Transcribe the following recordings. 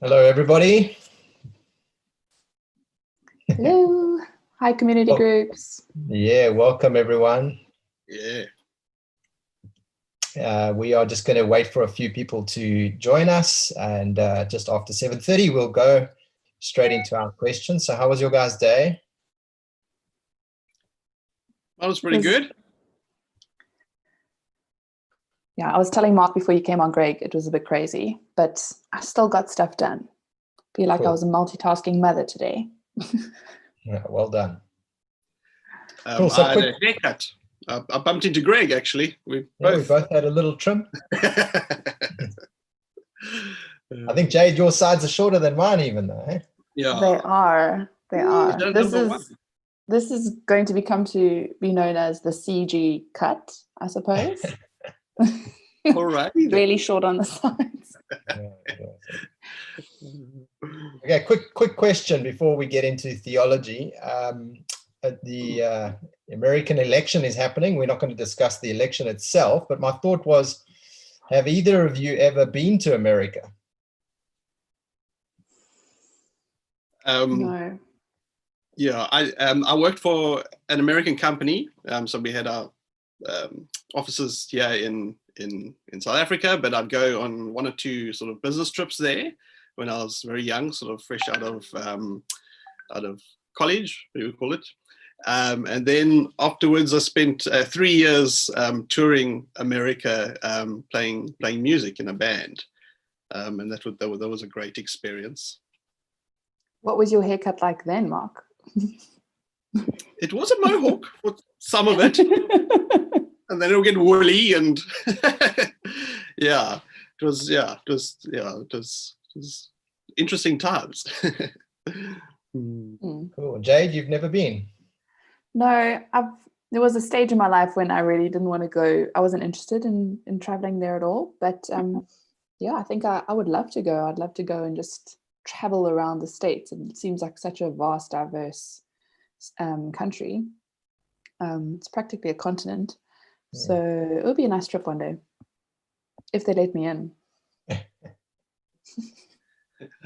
Hello, everybody. Hello. Hi, community groups. Yeah, welcome, everyone. Yeah. We are just going to wait for a few people to join us, and just after 7:30, we'll go straight into our questions. So how was your guys' day? That was pretty good. Yeah, I was telling Mark before you came on, Greg, it was a bit crazy, but I still got stuff done. Feel like Cool. I was a multitasking mother today. Yeah, well done. Cool. So I had a haircut. I bumped into Greg, actually. We both had a little trim. I think, Jade, your sides are shorter than mine even, though. Eh? Yeah. They are. Ooh, This is going to become to be known as the CG cut, I suppose. All right. Really short on the sides. Okay, quick question before we get into theology. The American election is happening. We're not going to discuss the election itself, but my thought was, have either of you ever been to America? No. Yeah, I worked for an American company, so we had our offices here in South Africa, but I'd go on one or two sort of business trips there when I was very young, sort of fresh out of college, we would call it. And then afterwards, I spent 3 years touring America, playing music in a band, and that was a great experience. What was your haircut like then, Mark? It was a mohawk for some of it, and then it'll get woolly, and it was interesting times. Cool. Jade, you've never been? No, there was a stage in my life when I really didn't want to go. I wasn't interested in traveling there at all. But yeah, I think I would love to go. I'd love to go and just travel around the States. It seems like such a vast, diverse country. It's practically a continent. Yeah. So it would be a nice trip one day, if they let me in.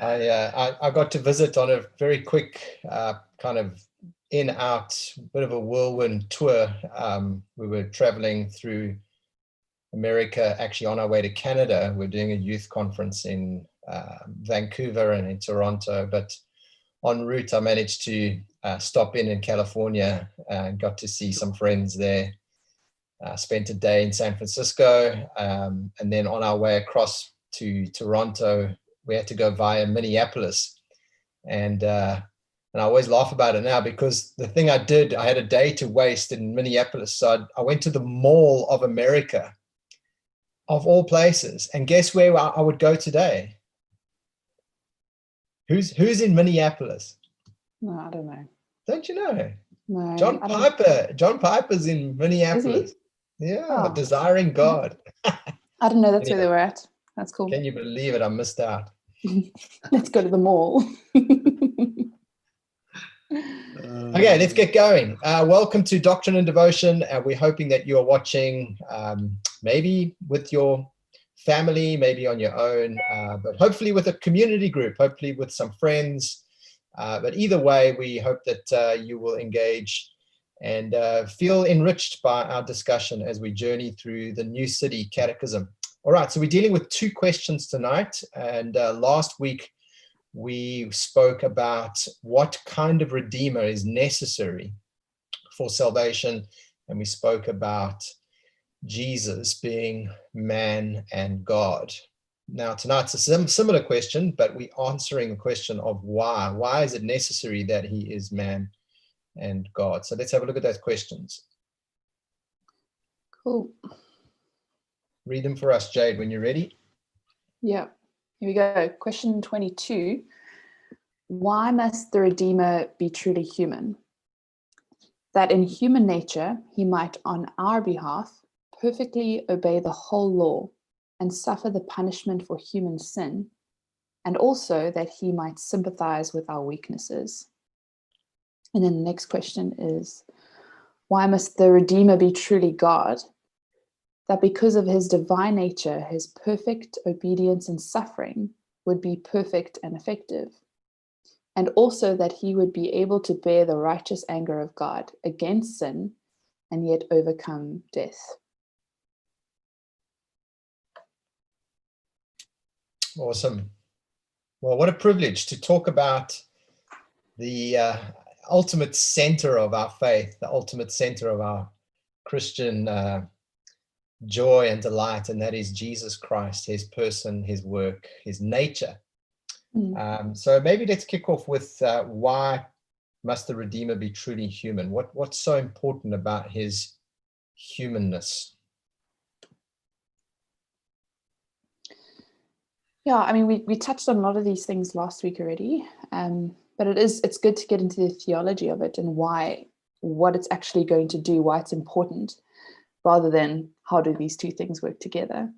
I got to visit on a very quick kind of in-out, bit of a whirlwind tour. We were traveling through America, actually on our way to Canada. We're doing a youth conference in Vancouver and in Toronto, but en route I managed to stop in California and got to see some friends there. Spent a day in San Francisco, and then on our way across to Toronto, we had to go via Minneapolis. And I always laugh about it now because the thing I did, I had a day to waste in Minneapolis. So I went to the Mall of America, of all places. And guess where I would go today? Who's in Minneapolis? No, I don't know. Don't you know? No. John Piper's in Minneapolis. Yeah, oh. Desiring God. I didn't know that's where they were at. That's cool. Can you believe it? I missed out. Let's go to the mall. Okay, let's get going. Welcome to Doctrine and Devotion. We're hoping that you're watching maybe with your family, maybe on your own, but hopefully with a community group, hopefully with some friends. But either way, we hope that you will engage and feel enriched by our discussion as we journey through the New City Catechism. All right, so we're dealing with two questions tonight. And last week, we spoke about what kind of Redeemer is necessary for salvation. And we spoke about Jesus being man and God. Now, tonight's a similar question, but we're answering the question of why. Why is it necessary that he is man and God? So let's have a look at those questions. Cool. Read them for us, Jade, when you're ready. Yeah, here we go. Question 22. Why must the Redeemer be truly human? That in human nature, he might on our behalf perfectly obey the whole law and suffer the punishment for human sin, and also that he might sympathize with our weaknesses. And then the next question is, why must the Redeemer be truly God? That because of his divine nature, his perfect obedience and suffering, would be perfect and effective, and also that he would be able to bear the righteous anger of God against sin and yet overcome death. Awesome. Well, what a privilege to talk about the ultimate center of our faith, the ultimate center of our Christian joy and delight, and that is Jesus Christ, his person, his work, his nature. So maybe let's kick off with why must the Redeemer be truly human? What's so important about his humanness? Yeah, I mean, we touched on a lot of these things last week already, but it's good to get into the theology of it and what it's actually going to do, why it's important, rather than how do these two things work together.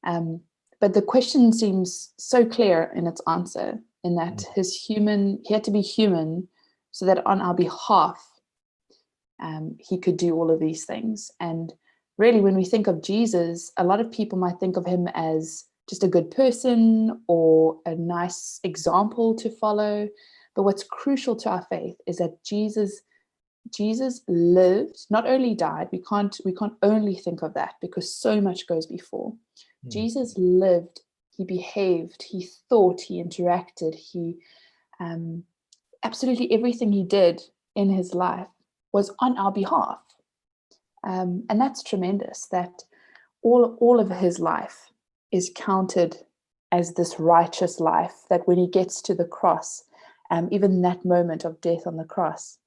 But the question seems so clear in its answer, in that he had to be human so that on our behalf, he could do all of these things. And really, when we think of Jesus, a lot of people might think of him as just a good person or a nice example to follow. But what's crucial to our faith is that Jesus lived, not only died. We can't only think of that because so much goes before. Jesus lived, he behaved, he thought, he interacted, he absolutely everything he did in his life was on our behalf. And that's tremendous, that all of his life is counted as this righteous life, that when he gets to the cross, even that moment of death on the cross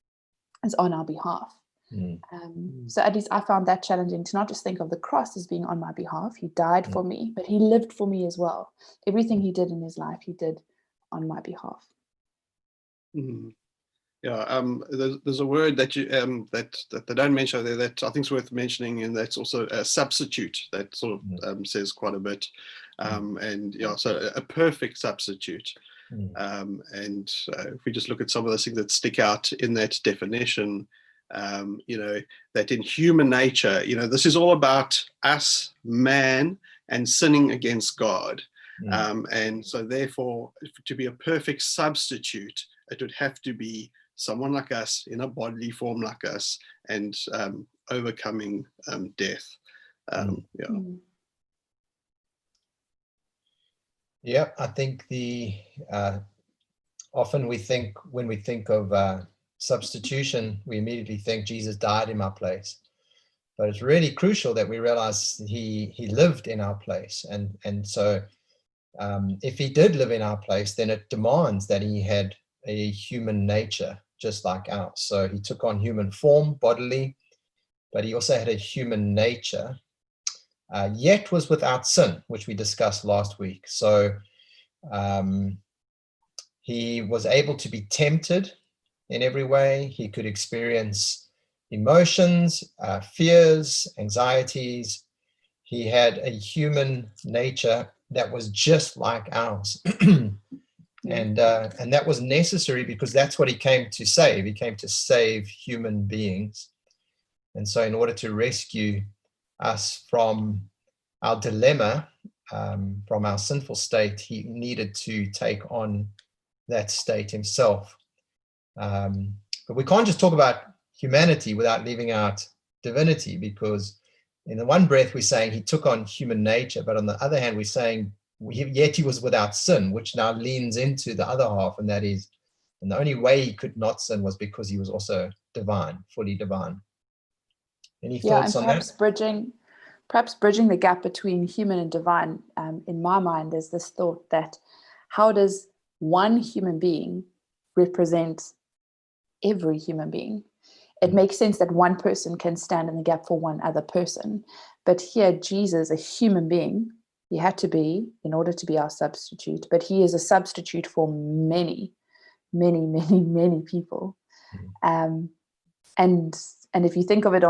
is on our behalf. So at least I found that challenging, to not just think of the cross as being on my behalf. He died for me, but he lived for me as well. Everything he did in his life, he did on my behalf. Yeah, there's a word that you that they don't mention there that I think is worth mentioning, and that's also a substitute. That sort of says quite a bit, and yeah, so a perfect substitute. And if we just look at some of those things that stick out in that definition, that in human nature, this is all about us, man, and sinning against God. And so therefore, to be a perfect substitute, it would have to be someone like us in a bodily form like us, and overcoming death. Yeah, I think often when we think of substitution, we immediately think Jesus died in our place. But it's really crucial that we realize he lived in our place. And so if he did live in our place, then it demands that he had a human nature just like ours. So he took on human form bodily, but he also had a human nature, yet was without sin, which we discussed last week. So he was able to be tempted in every way. He could experience emotions, fears, anxieties. He had a human nature that was just like ours. And that was necessary because that's what he came to save. He came to save human beings. And so in order to rescue us from our dilemma, from our sinful state, he needed to take on that state himself. But we can't just talk about humanity without leaving out divinity, because in the one breath we're saying he took on human nature, but on the other hand we're saying yet he was without sin, which now leans into the other half, and that is, and the only way he could not sin was because he was also divine, fully divine. Any thoughts on that? Perhaps bridging the gap between human and divine, in my mind, is this thought that how does one human being represent every human being? It makes sense that one person can stand in the gap for one other person, but here Jesus, a human being, he had to be in order to be our substitute, but he is a substitute for many, many, many, many people. And if you think of it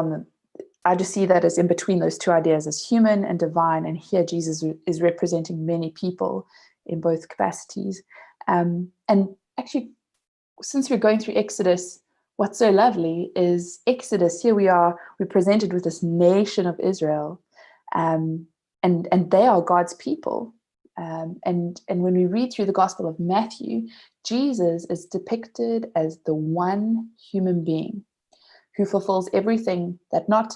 I just see that as in between those two ideas, as human and divine, and here Jesus is representing many people in both capacities. And actually, since we're going through Exodus, what's so lovely is Exodus, here we're presented with this nation of Israel, and they are God's people. And when we read through the Gospel of Matthew, Jesus is depicted as the one human being who fulfills everything that not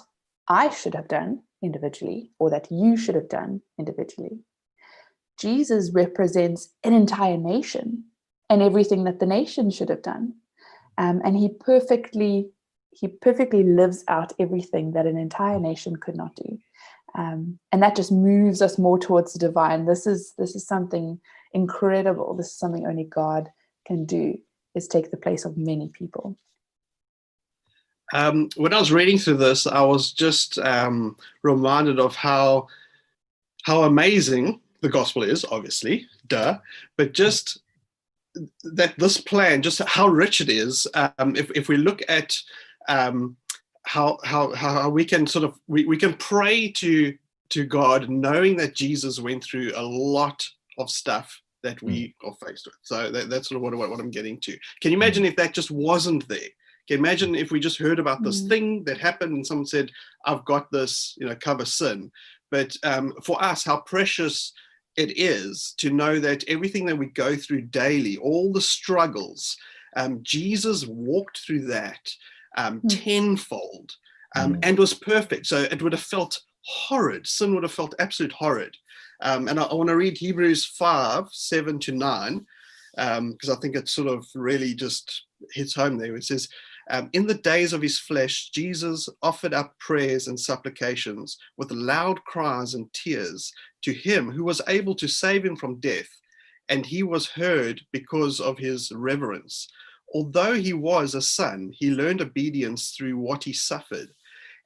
I should have done individually or that you should have done individually. Jesus represents an entire nation and everything that the nation should have done. And he perfectly lives out everything that an entire nation could not do. And that just moves us more towards the divine. This is something incredible. This is something only God can do, is take the place of many people. When I was reading through this, I was just reminded of how amazing the gospel is, obviously, but just that this plan, just how rich it is. If we look at how we can sort of we can pray to God, knowing that Jesus went through a lot of stuff that we are faced with. So that's sort of what I'm getting to. Can you imagine if that just wasn't there? Can you imagine if we just heard about this thing that happened and someone said, I've got this, cover sin. But for us, how precious it is to know that everything that we go through daily, all the struggles, Jesus walked through that tenfold and was perfect. So it would have felt horrid. Sin would have felt absolute horrid. And I want to read Hebrews 5:7-9, because I think it sort of really just hits home there. It says, in the days of his flesh, Jesus offered up prayers and supplications with loud cries and tears to him who was able to save him from death, and he was heard because of his reverence. Although he was a son, he learned obedience through what he suffered,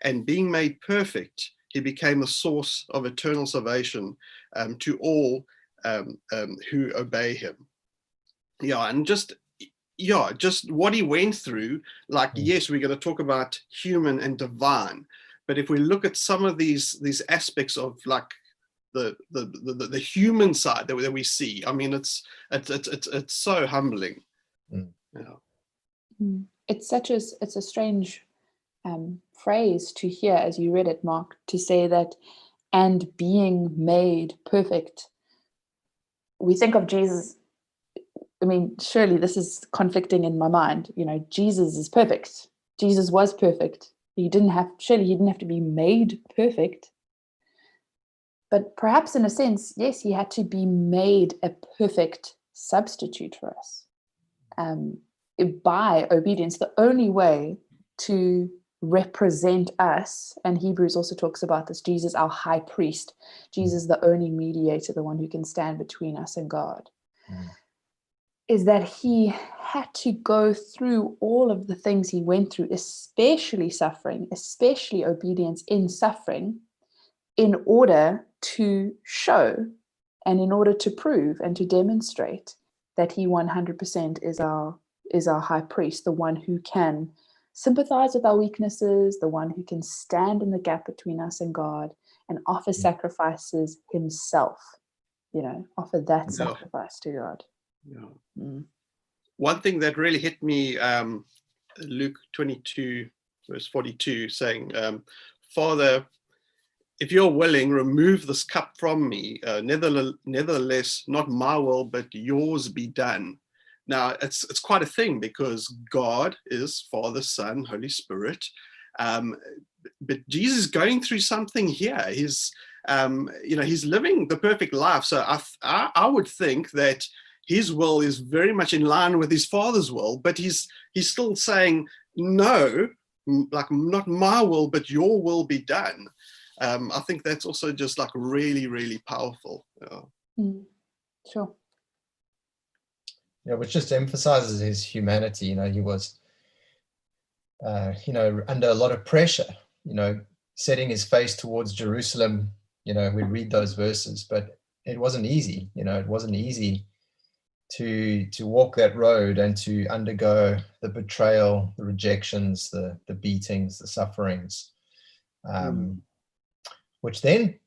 and being made perfect, he became a source of eternal salvation to all who obey him. And just what he went through, yes, we're going to talk about human and divine, but if we look at some of these aspects of the human side that we see, I mean, it's so humbling. It's a strange phrase to hear as you read it, Mark, to say that, and being made perfect. We think of Jesus. I mean, surely this is conflicting in my mind. Jesus is perfect. Jesus was perfect. He didn't have to be made perfect. But perhaps in a sense, yes, he had to be made a perfect substitute for us. By obedience, the only way to represent us, and Hebrews also talks about this, Jesus, our high priest, Jesus, the only mediator, the one who can stand between us and God, is that he had to go through all of the things he went through, especially suffering, especially obedience in suffering, in order to show and in order to prove and to demonstrate that he 100% is our high priest, the one who can sympathize with our weaknesses, the one who can stand in the gap between us and God and offer sacrifices himself, offer that sacrifice to God. One thing that really hit me, Luke 22 verse 42, saying, Father, if you're willing, remove this cup from me. Nevertheless, not my will, but yours be done. Now, it's quite a thing, because God is Father, Son, Holy Spirit. But Jesus is going through something here. He's living the perfect life. So I would think that his will is very much in line with his Father's will, but he's still saying, no, not my will, but your will be done. I think that's also just really, really powerful. Sure. Which just emphasizes his humanity. He was, under a lot of pressure, setting his face towards Jerusalem. We read those verses, but it wasn't easy. It wasn't easy to walk that road and to undergo the betrayal, the rejections, the beatings, the sufferings, which then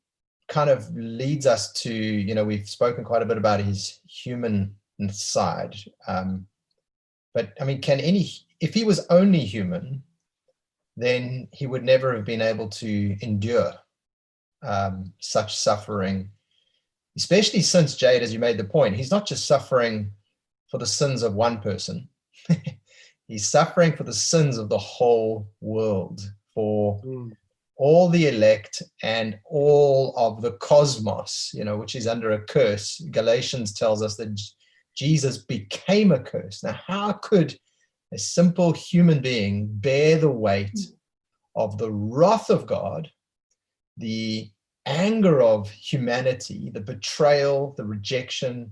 kind of leads us to, we've spoken quite a bit about his human side. But I mean, if he was only human, then he would never have been able to endure such suffering especially since, Jade, as you made the point, he's not just suffering for the sins of one person. He's suffering for the sins of the whole world, for all the elect and all of the cosmos, which is under a curse. Galatians tells us that Jesus became a curse. Now, how could a simple human being bear the weight of the wrath of God, the anger of humanity, the betrayal, the rejection,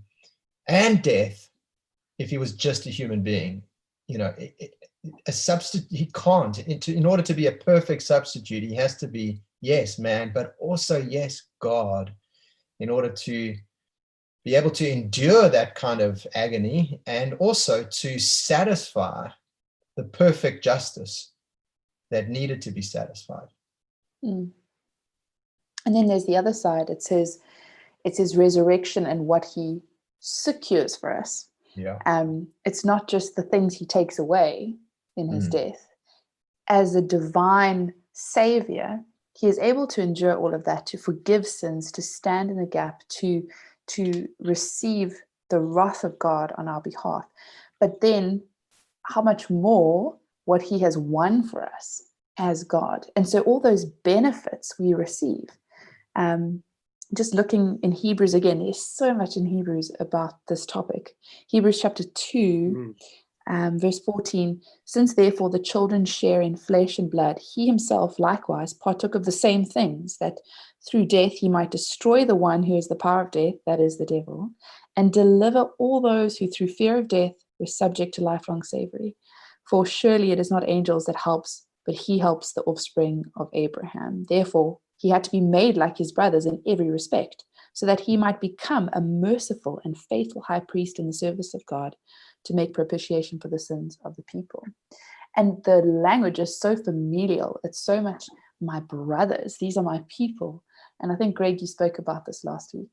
and death, if he was just a human being? A substitute, he can't. In order to be a perfect substitute, he has to be, yes, man, but also, yes, God, in order to be able to endure that kind of agony and also to satisfy the perfect justice that needed to be satisfied. And then there's the other side. It's his resurrection and what he secures for us. Yeah. It's not just the things he takes away in his death. As a divine savior, he is able to endure all of that, to forgive sins, to stand in the gap, to receive the wrath of God on our behalf. But then how much more what he has won for us as God. And so all those benefits we receive. Just looking in Hebrews again, there's so much in Hebrews about this topic. Hebrews chapter 2, verse 14, since therefore the children share in flesh and blood, he himself likewise partook of the same things, that through death he might destroy the one who is the power of death, that is the devil, and deliver all those who through fear of death were subject to lifelong slavery. For surely it is not angels that helps, but he helps the offspring of Abraham. Therefore, he had to be made like his brothers in every respect, so that he might become a merciful and faithful high priest in the service of God, to make propitiation for the sins of the people. And the language is so familial. It's so much my brothers. These are my people. And I think, Greg, you spoke about this last week.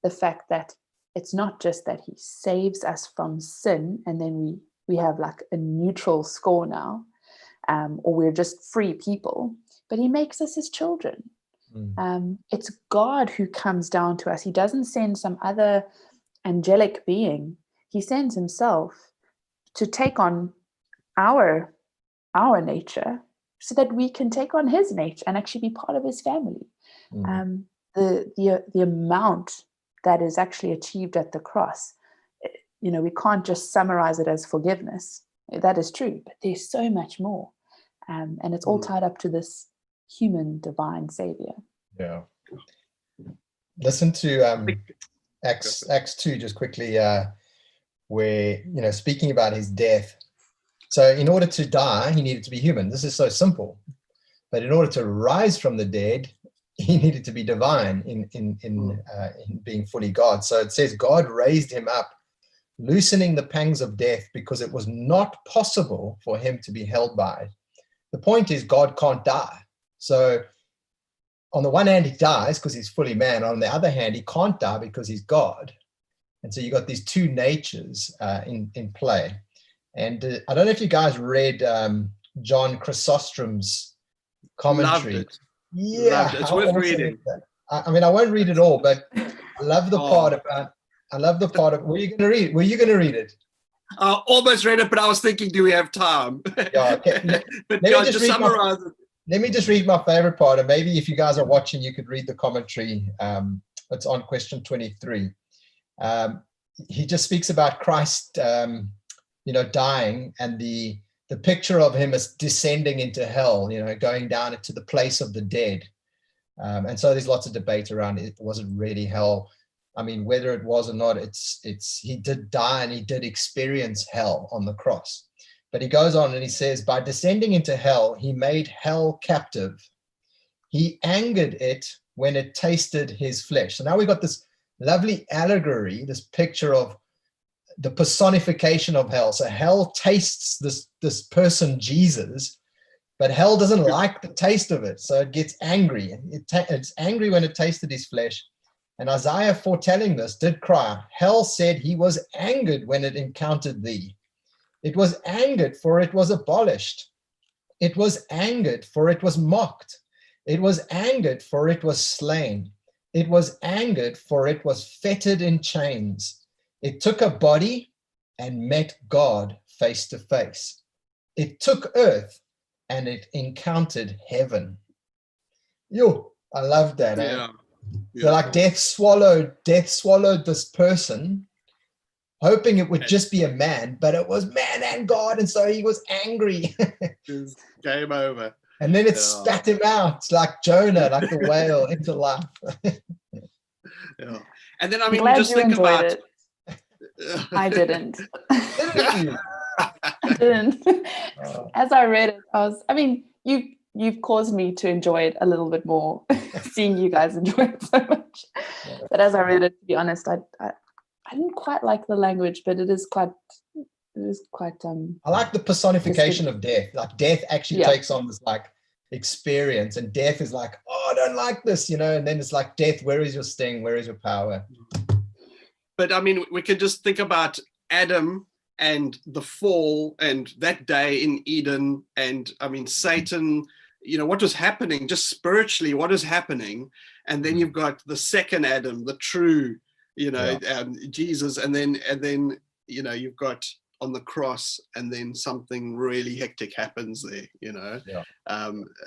The fact that it's not just that he saves us from sin and then we have like a neutral score now, or we're just free people, but he makes us his children. It's God who comes down to us. He doesn't send some other angelic being. He sends himself to take on our nature so that we can take on his nature and actually be part of his family. The amount that is actually achieved at the cross, we can't just summarize it as forgiveness. That is true, but there's so much more. And it's all tied up to this human divine savior. Yeah. Listen to Acts 2 just quickly, where, speaking about his death. So in order to die, he needed to be human. This is so simple. But in order to rise from the dead, he needed to be divine in being fully God. So it says God raised him up, loosening the pangs of death, because it was not possible for him to be held by it. The point is, God can't die. So on the one hand, he dies because he's fully man. On the other hand, he can't die because he's God. And so you got these two natures in play. And I don't know if you guys read John Chrysostom's commentary. Loved it. Yeah, Loved it. It's worth reading. I mean, I won't read it all, but I love the part about. Were you going to read it? I almost read it, but I was thinking, do we have time? Yeah, okay. But just summarize it. Let me just read my favorite part, and maybe if you guys are watching, you could read the commentary. It's on question 23. He just speaks about Christ, dying, and the picture of him as descending into hell, going down into the place of the dead. And so there's lots of debate around it. Was it really hell? I mean, whether it was or not, he did die and he did experience hell on the cross. But he goes on and he says, by descending into hell, he made hell captive. He angered it when it tasted his flesh. So now we've got this lovely allegory, this picture of the personification of hell. So hell tastes this person, Jesus, but hell doesn't like the taste of it. So it gets angry. It's angry when it tasted his flesh. And Isaiah, foretelling this, did cry, hell said he was angered when it encountered thee. It was angered, for it was abolished. It was angered, for it was mocked. It was angered, for it was slain. It was angered, for it was fettered in chains. It took a body and met God face to face. It took earth and it encountered heaven. Yo, I love that. Yeah. So like death swallowed this person, hoping it would just be a man, but it was man and God, and so he was angry. It's game over. And then it spat him out like Jonah, like the whale, into life. Yeah. And then, I mean, Glad you just you think enjoyed about it. I didn't. Didn't you? I didn't. As I read it, you've caused me to enjoy it a little bit more, seeing you guys enjoy it so much. But as I read it, to be honest, I didn't quite like the language, but it is quite I like the personification of death. Like death actually takes on this like experience, and death is like, oh, I don't like this, and then it's like, death, where is your sting? Where is your power? But I mean, we could just think about Adam and the fall and that day in Eden, and I mean, Satan, what was happening just spiritually, what is happening? And then you've got the second Adam, the true, Jesus, and then you've got on the cross, and then something really hectic happens there,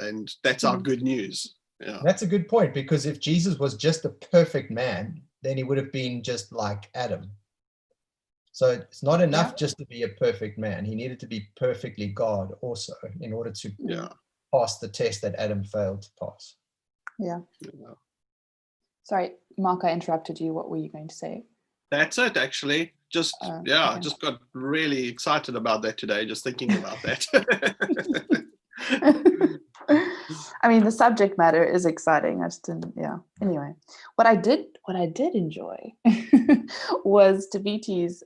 and that's our good news. Yeah. That's a good point, because if Jesus was just a perfect man, then he would have been just like Adam. So it's not enough just to be a perfect man. He needed to be perfectly God also in order to pass the test that Adam failed to pass. Yeah. Sorry, Mark, I interrupted you. What were you going to say? That's it, actually. Just I just got really excited about that today, just thinking about that. I mean, the subject matter is exciting. I just didn't, Anyway, what I did enjoy was Tabiti's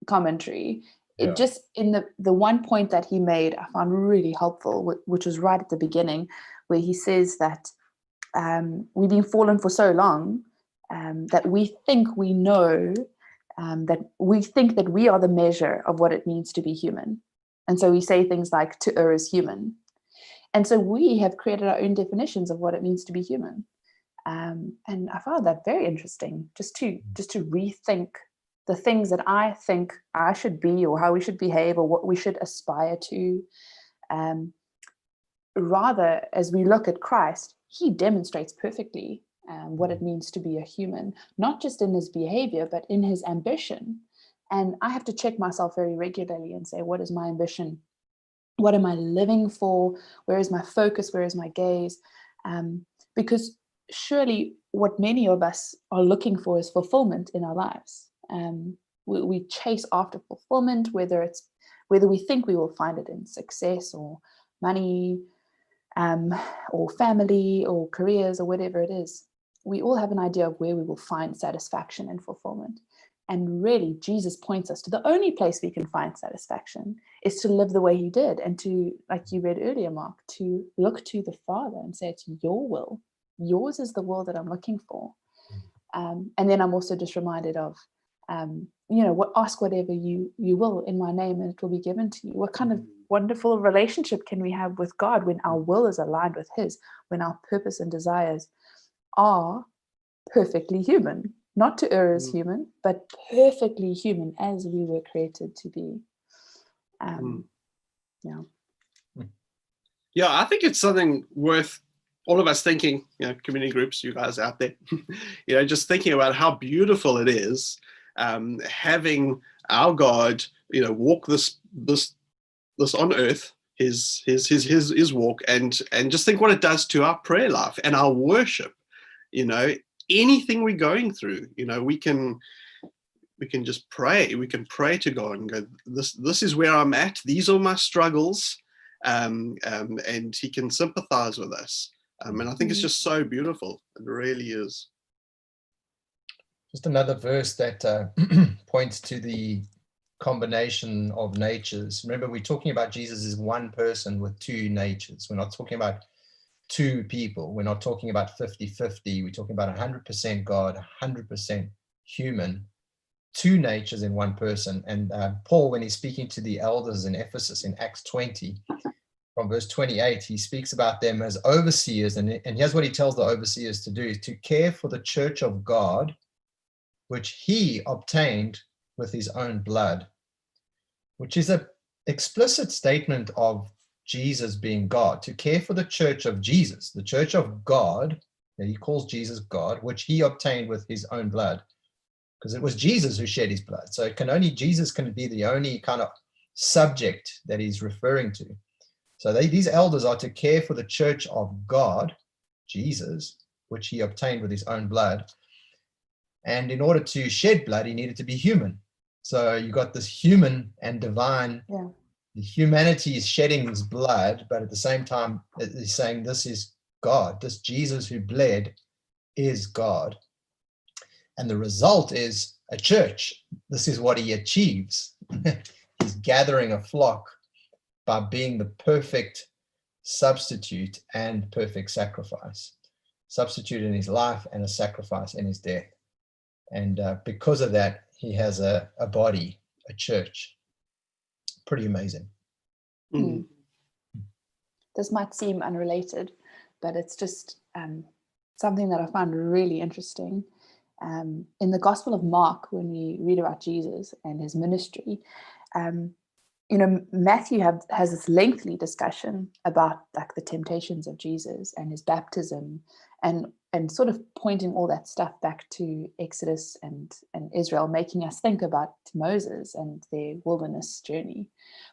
commentary. It just, in the one point that he made, I found really helpful, which was right at the beginning, where he says that we've been fallen for so long that we think we know, that we think that we are the measure of what it means to be human. And so we say things like, to err is human. And so we have created our own definitions of what it means to be human. And I found that very interesting, just to rethink the things that I think I should be, or how we should behave, or what we should aspire to. Rather, as we look at Christ, he demonstrates perfectly what it means to be a human, not just in his behavior, but in his ambition. And I have to check myself very regularly and say, what is my ambition? What am I living for? Where is my focus? Where is my gaze? Because surely what many of us are looking for is fulfillment in our lives. We chase after fulfillment, whether we think we will find it in success or money, or family or careers or whatever it is. We all have an idea of where we will find satisfaction and fulfillment. And really, Jesus points us to the only place we can find satisfaction is to live the way he did, and to, like you read earlier, Mark, to look to the Father and say, it's your will. Yours is the will that I'm looking for. And then I'm also just reminded of, ask whatever you will in my name and it will be given to you. What kind of wonderful relationship can we have with God when our will is aligned with his, when our purpose and desires are perfectly human? Not to err as human, but perfectly human as we were created to be. Yeah, I think it's something worth all of us thinking, community groups, you guys out there, just thinking about how beautiful it is having our God, walk this on earth, his walk, and just think what it does to our prayer life and our worship. Anything we're going through, we can just pray. We can pray to God and go, this is where I'm at. These are my struggles, and he can sympathize with us. And I think it's just so beautiful. It really is. Just another verse that points to the combination of natures. Remember, we're talking about Jesus as one person with two natures. We're not talking about two people. We're not talking about 50-50. We're talking about 100% God, 100% human, two natures in one person. And Paul, when he's speaking to the elders in Ephesus in Acts 20, from verse 28, he speaks about them as overseers. And here's what he tells the overseers to do: to care for the church of God, which he obtained with his own blood, which is an explicit statement of Jesus being God, to care for the church of Jesus, the church of God, that he calls Jesus God, which he obtained with his own blood, because it was Jesus who shed his blood. So Jesus can be the only kind of subject that he's referring to. So these elders are to care for the church of God, Jesus, which he obtained with his own blood. And in order to shed blood, he needed to be human. So you got this human and divine. Yeah. The humanity is shedding his blood, but at the same time, he's saying this is God. This Jesus who bled is God. And the result is a church. This is what he achieves. He's gathering a flock by being the perfect substitute and perfect sacrifice. Substitute in his life and a sacrifice in his death. And because of that, he has a body, a church. Pretty amazing. Mm. This might seem unrelated, but it's just something that I find really interesting. In the Gospel of Mark, when we read about Jesus and his ministry, Matthew has this lengthy discussion about like the temptations of Jesus and his baptism, and sort of pointing all that stuff back to Exodus and Israel, making us think about Moses and their wilderness journey.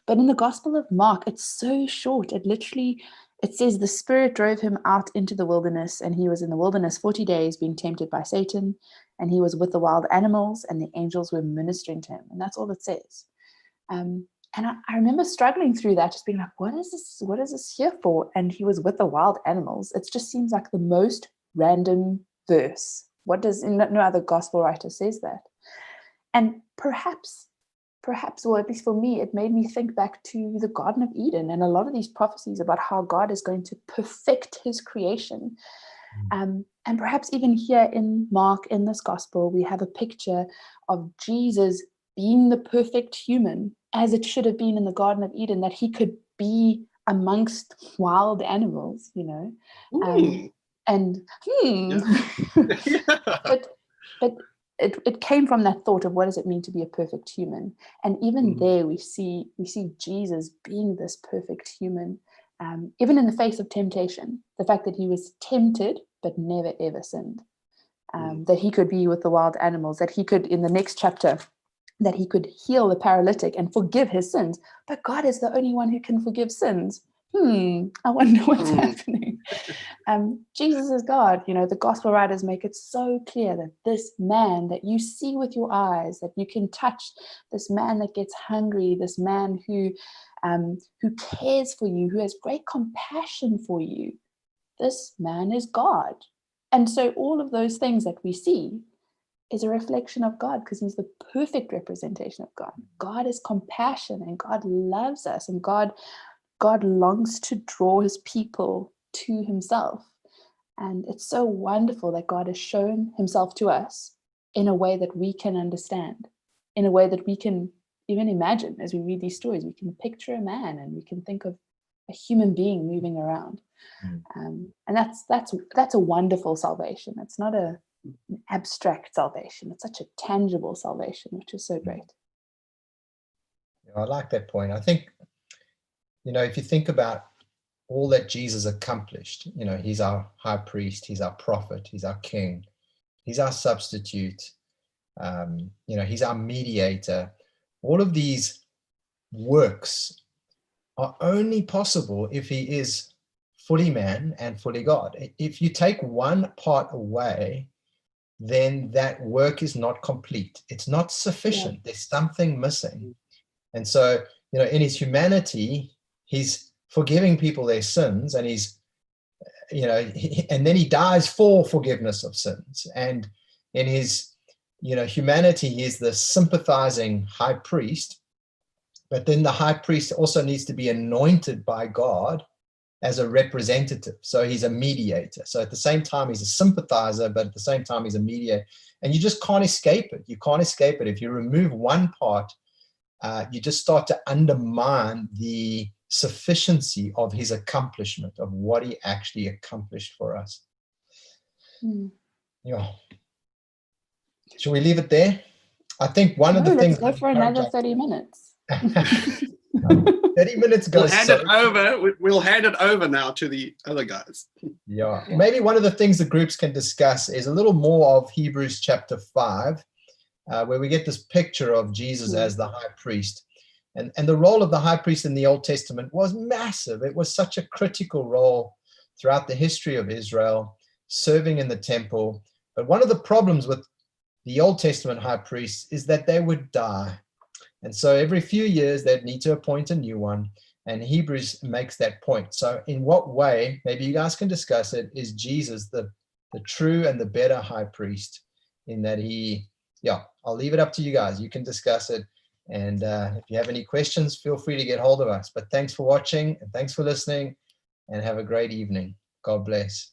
But in the Gospel of Mark, it's so short. It says the Spirit drove him out into the wilderness, and he was in the wilderness 40 days being tempted by Satan, and he was with the wild animals, and the angels were ministering to him. And that's all it says. And I remember struggling through that, just being like, what is this here for? And he was with the wild animals. It just seems like the most random verse. No other gospel writer says that. And perhaps, or at least for me, it made me think back to the Garden of Eden and a lot of these prophecies about how God is going to perfect his creation. And perhaps even here in Mark, in this gospel, we have a picture of Jesus being the perfect human, as it should have been in the Garden of Eden, that he could be amongst wild animals, and but it came from that thought of what does it mean to be a perfect human. And even there we see Jesus being this perfect human, even in the face of temptation, the fact that he was tempted but never ever sinned, that he could be with the wild animals, that he could, in the next chapter, that he could heal the paralytic and forgive his sins. But God is the only one who can forgive sins. I wonder what's happening. Jesus is God. The gospel writers make it so clear that this man that you see with your eyes, that you can touch, this man that gets hungry, this man who cares for you, who has great compassion for you, this man is God. And so all of those things that we see is a reflection of God, because he's the perfect representation of God. God is compassion, and God loves us, and God longs to draw his people to himself. And it's so wonderful that God has shown himself to us in a way that we can understand, in a way that we can even imagine. As we read these stories, we can picture a man and we can think of a human being moving around. And that's a wonderful salvation. It's not an abstract salvation. It's such a tangible salvation, which is so great. I like that point. I think, if you think about all that Jesus accomplished, he's our high priest, he's our prophet, he's our king, he's our substitute, he's our mediator. All of these works are only possible if he is fully man and fully God. If you take one part away, then that work is not complete. It's not sufficient. There's something missing. And so, in his humanity, he's forgiving people their sins, and he's, and then he dies for forgiveness of sins. And in his, humanity, he is the sympathizing high priest, but then the high priest also needs to be anointed by God as a representative. So he's a mediator. So at the same time, he's a sympathizer, but at the same time, he's a mediator. And you just can't escape it. You can't escape it. If you remove one part, you just start to undermine the sufficiency of his accomplishment, of what he actually accomplished for us. Yeah. Should we leave it there? I think one of the things. Let's go for another 30 minutes. 30 minutes goes. We'll hand it over now to the other guys. Yeah. Maybe one of the things the groups can discuss is a little more of Hebrews chapter 5, where we get this picture of Jesus as the high priest. And the role of the high priest in the Old Testament was massive. It was such a critical role throughout the history of Israel, serving in the temple. But one of the problems with the Old Testament high priests is that they would die. And so every few years, they'd need to appoint a new one. And Hebrews makes that point. So in what way, maybe you guys can discuss it, is Jesus the true and the better high priest, in that I'll leave it up to you guys. You can discuss it. And if you have any questions, feel free to get hold of us. But thanks for watching, and thanks for listening, and have a great evening. God bless.